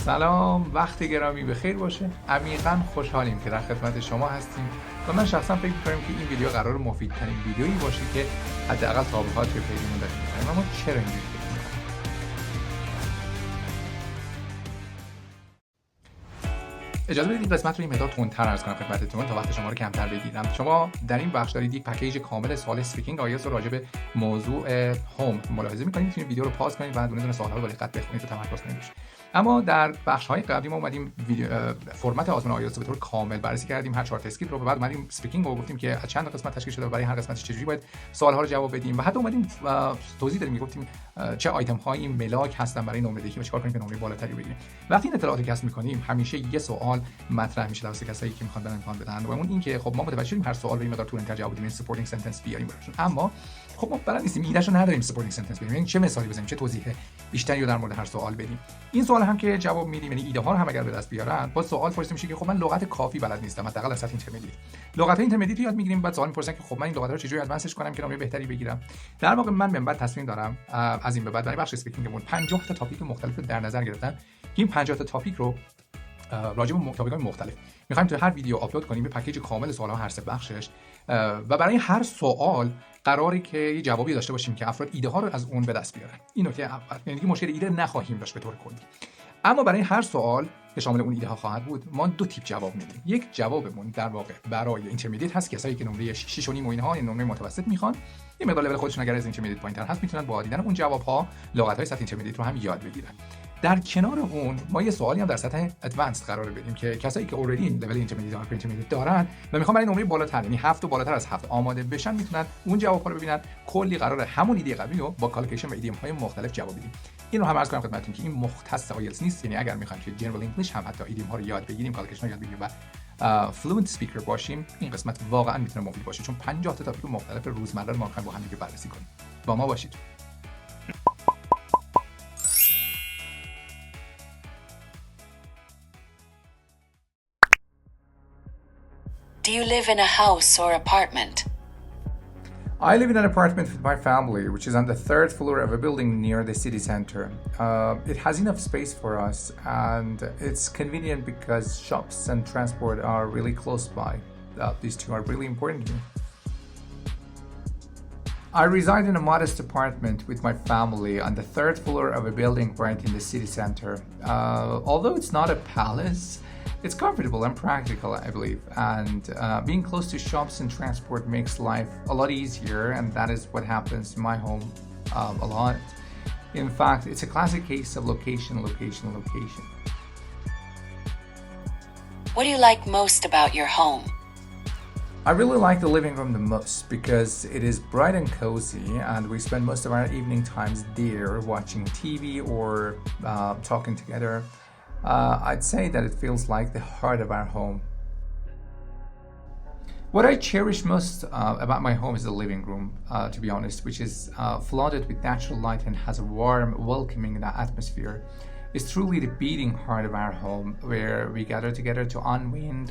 سلام، وقت گرامی بخیر باشه. عمیقاً خوشحالیم که در خدمت شما هستیم و من شخصا فکر می‌کنم که این ویدیو قرار مفیدترین ویدیویی باشه که حداقل تا به حال توی پیجمون داشته باشیم. اما چرا اینجوری فکر می‌کنم؟ اجازه بدید این قسمت رو این مقدار تندتر عرض کنم خدمتتون تا وقت شما رو کمتر بگیرم. شما در این بخش دارید یک پکیج کامل سوال اسپیکینگ آیلتس رو راجع به موضوع هوم ملاحظه می‌کنید. می‌تونید ویدیو رو پاز کنید و دونه دونه سوال‌ها رو با دقت بخونید و تمرکز کنید. اما در بخش‌های قبلی ما اومدیم فرمت آزمون آیلتس رو به طور کامل بررسی کردیم، هر 4 تا اسکیل رو، بعد اومدیم اسپیکینگ رو گفتیم که از چند قسمت تشکیل شده و برای هر قسمتش چجوری باید سوال‌ها رو جواب بدیم و حتی اومدیم توضیح دادیم گفتیم چه آیتم‌هایی ملاک هستن برای نمره‌دهی و چیکار کنیم که نمره بالاتری بگیریم. وقتی این اطلاعات رو کسب می‌کنیم همیشه یه سوال مطرح میشه توسط کسایی که می‌خوان برن امتحان بدن و اون این که خب ما متوجه شدیم هر سوال رو این مقدار طولانی‌تر جواب بدیم، سپورتینگ سنتنس بیاریم براشون، اما خب ما بلد نیستیم، ایده‌شو نداریم سپورتینگ سنتنس بدیم، یعنی چه مثالی بزنیم، چه توضیح بیشتری رو در مورد هر سوال بدیم. این سوال هم که جواب میدیم، یعنی ایده ها رو هم اگر به دست بیارن، با سوال پرسیده میشه که خب من لغت کافی بلد نیستم، حداقل از سطح اینترمدیت. لغت اینترمدیت رو یاد میگیریم، بعد سوال میپرسن که خب من این لغت رو چجوری ادوانسش کنم که نمره بهتری بگیرم. در واقع من منبر تصمیم دارم از این به بعد برای بخش اسپیکینگمون 50 تا تاپیک مختلف رو در نظر گرفتم که این 50 تا تاپیک رو راجع به تاپیک‌های مختلف می‌خوایم تو هر ویدیو آپلود کنیم به پکیج کامل سوال‌ها هر سه بخشش و برای هر سوال قراری که یه جوابی داشته باشیم که افراد ایده ها رو از اون به دست بیارن. این نکته اول، یعنی که مشکل ایده نخواهیم داشت به طور کلی. اما برای هر سوال که شامل اون ایده ها خواهد بود ما دو تیپ جواب میدیم. یک جوابمون در واقع برای اینترمدیت هست، کسایی که نمره 6 و نیم و اینها این نمره متوسط میخوان، این مقدار لول خودشون اگر از اینترمدیت پایین‌تر هست میتونن با دیدن اون جواب‌ها لغت‌های سطح اینترمدیت رو هم یاد بگیرن. در کنار اون ما یه سوالی هم در سطح ادوانسد قرار بدیم که کسایی که اوردی لول اینترمدیت دارن و میخوان برای نمره بالاتر، یعنی 7 و بالاتر از 7 آماده بشن، میتونن اون جواب‌ها رو ببینن. کلی قراره همون ایده قبلی رو با کالکولیشن و ایدیوم‌های مختلف جواب بدیم. این رو هم عرض کنم خدمتتون که این مختص آیلتس نیست، یعنی اگر میخوایم که جنرال انگلیش هم حتی ایدیوم‌ها رو یاد بگیریم، کالکولیشن رو یاد بگیریم و فلوئنت اسپیکر باشیم، این قسمت واقعا میتونه مفید باشه، چون 50 تا تاپیک مختلف روزمره رو ما می‌خوایم با هم دیگه بررسی کنیم. با ما باشید. Do you live in a house or apartment? I live in an apartment with my family, which is on the 3rd floor of a building near the city center. It has enough space for us, and it's convenient because shops and transport are really close by. These two are really important to me. I reside in a modest apartment with my family on the 3rd floor of a building right in the city center. Although it's not a palace, it's comfortable and practical, I believe, and being close to shops and transport makes life a lot easier, and that is what happens in my home a lot. In fact, it's a classic case of location, location, location. What do you like most about your home? I really like the living room the most because it is bright and cozy, and we spend most of our evening times there watching TV or talking together. I'd say that it feels like the heart of our home. What I cherish most about my home is the living room, to be honest, which is flooded with natural light and has a warm, welcoming atmosphere. It's truly the beating heart of our home, where we gather together to unwind,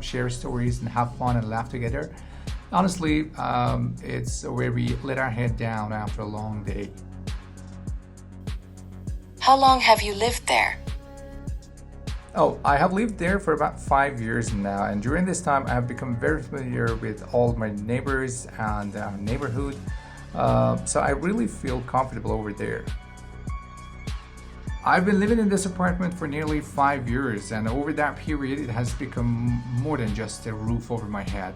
share stories, and have fun and laugh together. Honestly, it's where we let our head down after a long day. How long have you lived there? Oh, I have lived there for about 5 years now, and during this time I have become very familiar with all my neighbors and neighborhood, so I really feel comfortable over there. I've been living in this apartment for nearly 5 years, and over that period it has become more than just a roof over my head.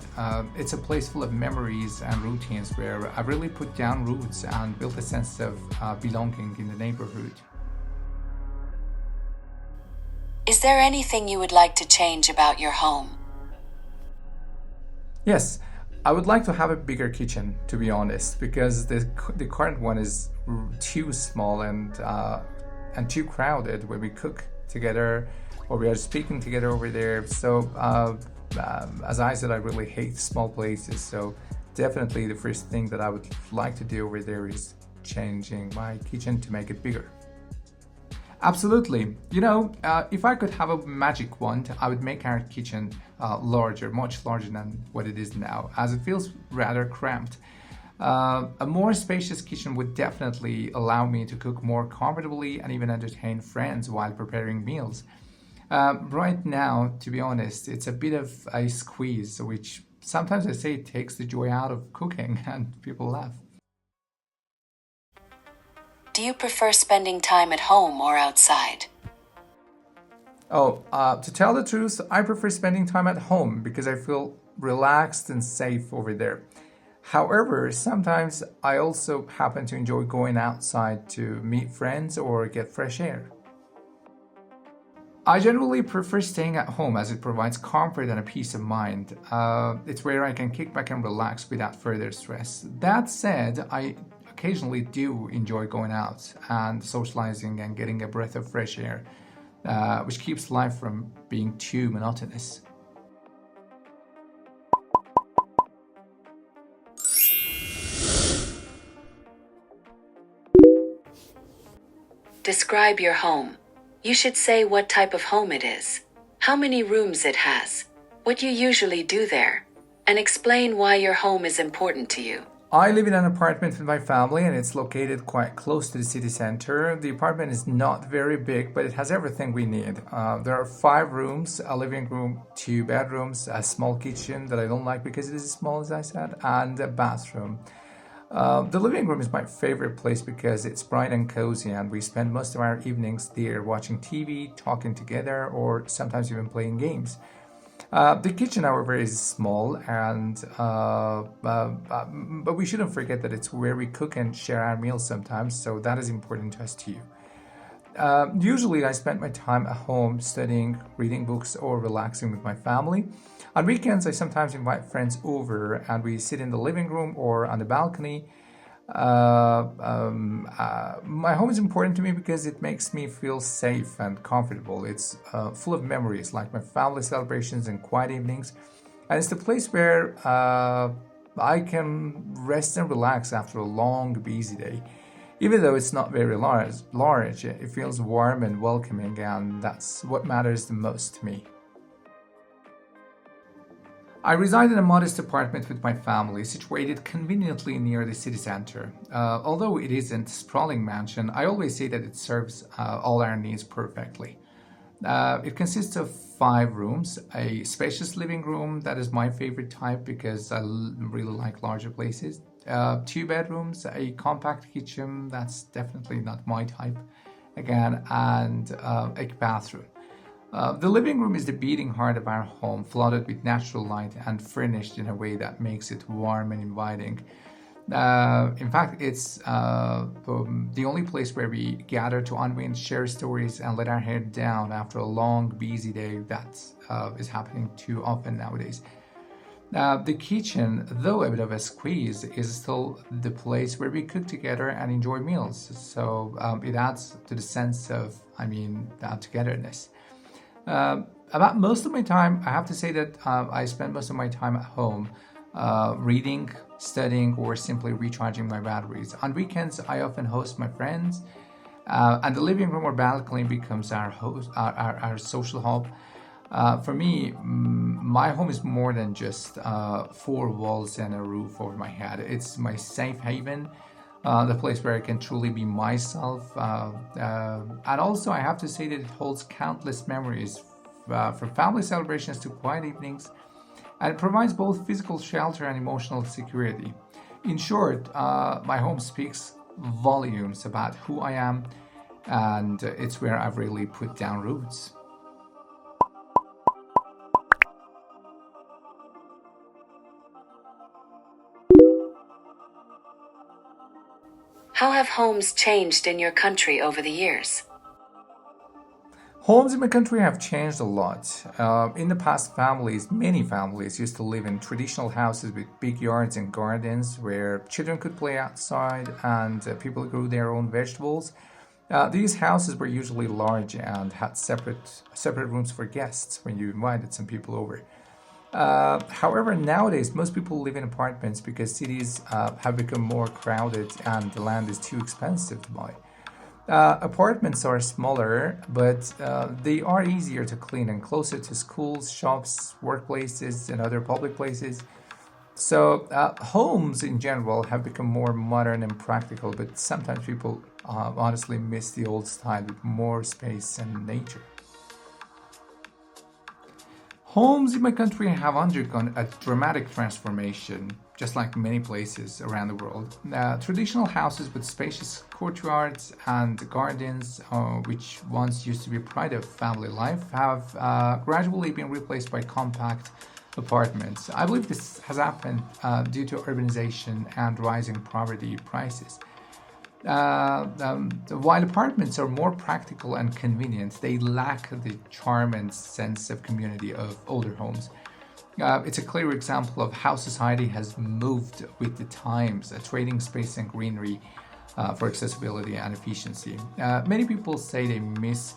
It's a place full of memories and routines where I've really put down roots and built a sense of belonging in the neighborhood. Is there anything you would like to change about your home? Yes, I would like to have a bigger kitchen, to be honest, because the current one is too small and too crowded when we cook together or we are speaking together over there. So as I said, I really hate small places, so definitely the first thing that I would like to do over there is changing my kitchen to make it bigger. Absolutely. You know, if I could have a magic wand, I would make our kitchen larger, much larger than what it is now, as it feels rather cramped. A more spacious kitchen would definitely allow me to cook more comfortably and even entertain friends while preparing meals. Right now, to be honest, it's a bit of a squeeze, which sometimes I say takes the joy out of cooking, and people laugh. Do you prefer spending time at home or outside? To tell the truth, I prefer spending time at home because I feel relaxed and safe over there. However, sometimes I also happen to enjoy going outside to meet friends or get fresh air. I generally prefer staying at home as it provides comfort and a peace of mind. It's where I can kick back and relax without further stress. That said, I occasionally do enjoy going out and socializing and getting a breath of fresh air, which keeps life from being too monotonous. Describe your home. You should say what type of home it is, how many rooms it has, what you usually do there, and explain why your home is important to you. I live in an apartment with my family and it's located quite close to the city center. The apartment is not very big, but it has everything we need. There are 5 rooms, a living room, 2 bedrooms, a small kitchen that I don't like because it is small, as I said, and a bathroom. The living room is my favorite place because it's bright and cozy and we spend most of our evenings there watching TV, talking together, or sometimes even playing games. The kitchen, however, is small, but we shouldn't forget that it's where we cook and share our meals sometimes, so that is important to us too. Usually I spend my time at home studying, reading books, or relaxing with my family. On weekends, I sometimes invite friends over and we sit in the living room or on the balcony. My home is important to me because it makes me feel safe and comfortable. It's full of memories like my family celebrations and quiet evenings. And it's the place where I can rest and relax after a long, busy day. Even though it's not very large, it feels warm and welcoming, and that's what matters the most to me. I reside in a modest apartment with my family, situated conveniently near the city center. Although it isn't a sprawling mansion, I always say that it serves all our needs perfectly. It consists of 5 rooms, a spacious living room that is my favorite type because I really like larger places, 2 bedrooms, a compact kitchen that's definitely not my type, again, and a bathroom. The living room is the beating heart of our home, flooded with natural light and furnished in a way that makes it warm and inviting. In fact, it's the only place where we gather to unwind, share stories, and let our hair down after a long, busy day that is happening too often nowadays. The kitchen, though a bit of a squeeze, is still the place where we cook together and enjoy meals. So it adds to the sense of, togetherness. About most of my time, I have to say that I spend most of my time at home, reading, studying, or simply recharging my batteries. On weekends, I often host my friends, and the living room or balcony becomes our social hub. For me, my home is more than just 4 walls and a roof over my head. It's my safe haven, the place where I can truly be myself. And also, I have to say that it holds countless memories, from family celebrations to quiet evenings, and it provides both physical shelter and emotional security. In short, my home speaks volumes about who I am, and it's where I've really put down roots. How have homes changed in your country over the years? Homes in my country have changed a lot. In the past, many families used to live in traditional houses with big yards and gardens where children could play outside and people grew their own vegetables. These houses were usually large and had separate rooms for guests when you invited some people over. However, nowadays, most people live in apartments because cities have become more crowded and the land is too expensive to buy. Apartments are smaller, but they are easier to clean and closer to schools, shops, workplaces, and other public places. So homes in general have become more modern and practical, but sometimes people honestly miss the old style with more space and nature. Homes in my country have undergone a dramatic transformation, just like many places around the world. Traditional houses with spacious courtyards and gardens, which once used to be pride of family life, have gradually been replaced by compact apartments. I believe this has happened due to urbanization and rising property prices. While apartments are more practical and convenient, they lack the charm and sense of community of older homes. It's a clear example of how society has moved with the times, trading space and greenery for accessibility and efficiency. Many people say they miss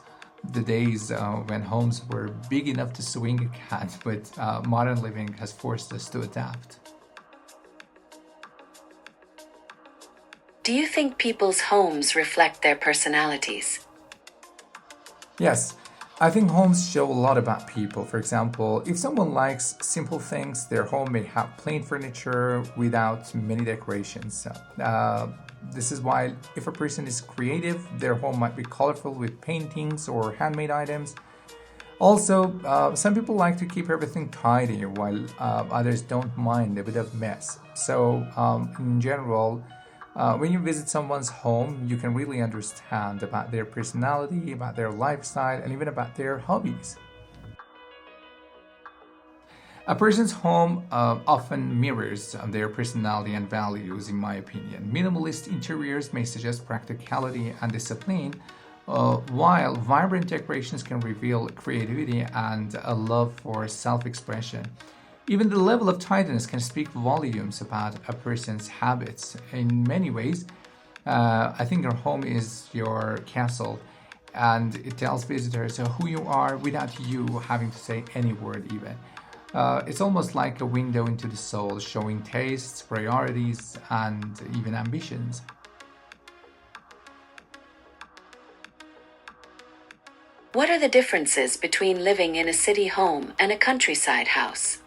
the days when homes were big enough to swing a cat, but modern living has forced us to adapt. Do you think people's homes reflect their personalities? Yes, I think homes show a lot about people. For example, if someone likes simple things, their home may have plain furniture without many decorations. This is why if a person is creative, their home might be colorful with paintings or handmade items. Also, some people like to keep everything tidy, while others don't mind a bit of mess. So, in general, when you visit someone's home, you can really understand about their personality, about their lifestyle, and even about their hobbies. A person's home often mirrors their personality and values, in my opinion. Minimalist interiors may suggest practicality and discipline, while vibrant decorations can reveal creativity and a love for self-expression. Even the level of tidiness can speak volumes about a person's habits. In many ways, I think your home is your castle, and it tells visitors who you are without you having to say any word even. It's almost like a window into the soul, showing tastes, priorities, and even ambitions. What are the differences between living in a city home and a countryside house?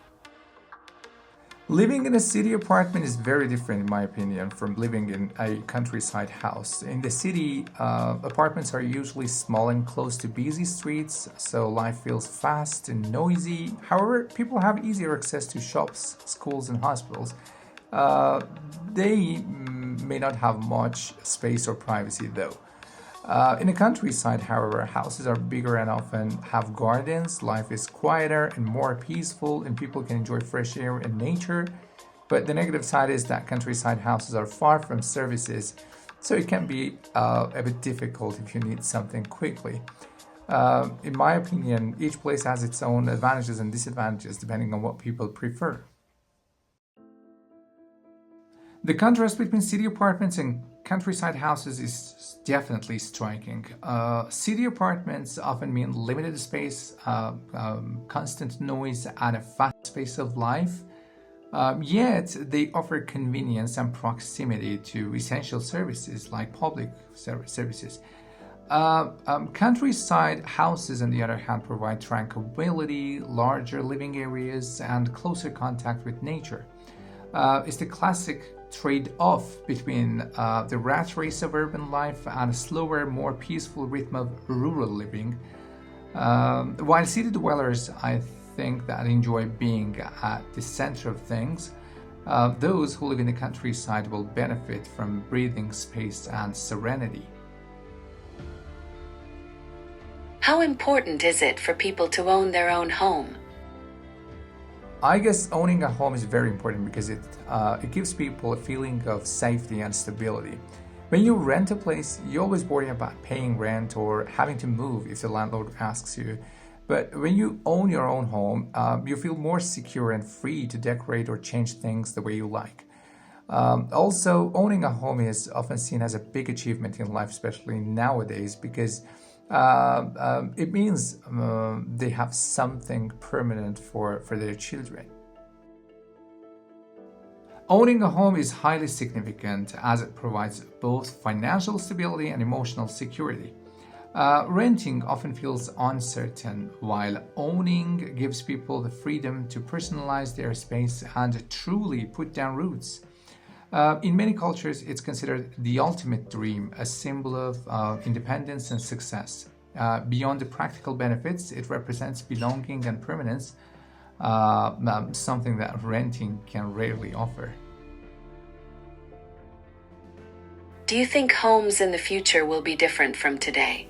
Living in a city apartment is very different, in my opinion, from living in a countryside house. In the city, apartments are usually small and close to busy streets, so life feels fast and noisy. However, people have easier access to shops, schools, and hospitals. They may not have much space or privacy, though. In the countryside, however, houses are bigger and often have gardens. Life is quieter and more peaceful, and people can enjoy fresh air and nature. But the negative side is that countryside houses are far from services, so it can be a bit difficult if you need something quickly. In my opinion, each place has its own advantages and disadvantages depending on what people prefer. The contrast between city apartments and countryside houses is definitely striking. City apartments often mean limited space, constant noise, and a fast pace of life. Yet they offer convenience and proximity to essential services like public services. Countryside houses, on the other hand, provide tranquility, larger living areas, and closer contact with nature. It's the classic trade-off between the rat race of urban life and a slower, more peaceful rhythm of rural living. While city dwellers, I think that enjoy being at the center of things, those who live in the countryside will benefit from breathing space and serenity. How important is it for people to own their own home? I guess owning a home is very important because it gives people a feeling of safety and stability. When you rent a place, you always worry about paying rent or having to move if the landlord asks you. But when you own your own home, you feel more secure and free to decorate or change things the way you like. Also, owning a home is often seen as a big achievement in life, especially nowadays, because it means they have something permanent for their children. Owning a home is highly significant as it provides both financial stability and emotional security. Renting often feels uncertain, while owning gives people the freedom to personalize their space and truly put down roots. In many cultures, it's considered the ultimate dream, a symbol of independence and success. Beyond the practical benefits, it represents belonging and permanence, something that renting can rarely offer. Do you think homes in the future will be different from today?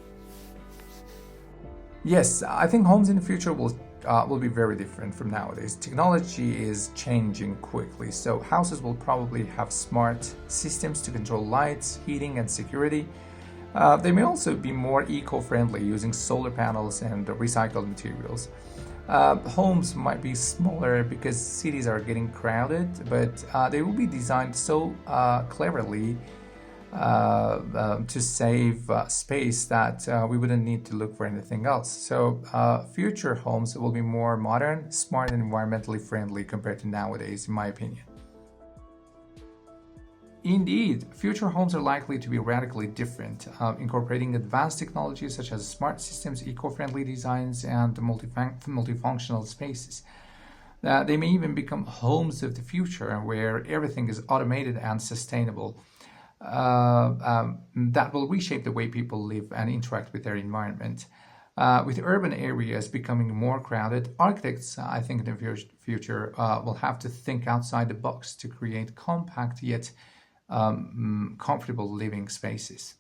Yes, I think homes in the future will be very different from nowadays. Technology is changing quickly, so houses will probably have smart systems to control lights, heating, and security. They may also be more eco-friendly, using solar panels and recycled materials. Homes might be smaller because cities are getting crowded, but they will be designed so cleverly to save space that we wouldn't need to look for anything else. So future homes will be more modern, smart, and environmentally friendly compared to nowadays, in my opinion. Indeed, future homes are likely to be radically different, incorporating advanced technologies such as smart systems, eco-friendly designs, and multifunctional spaces. They may even become homes of the future, where everything is automated and sustainable. That will reshape the way people live and interact with their environment. With urban areas becoming more crowded, architects, I think, in the future will have to think outside the box to create compact yet comfortable living spaces.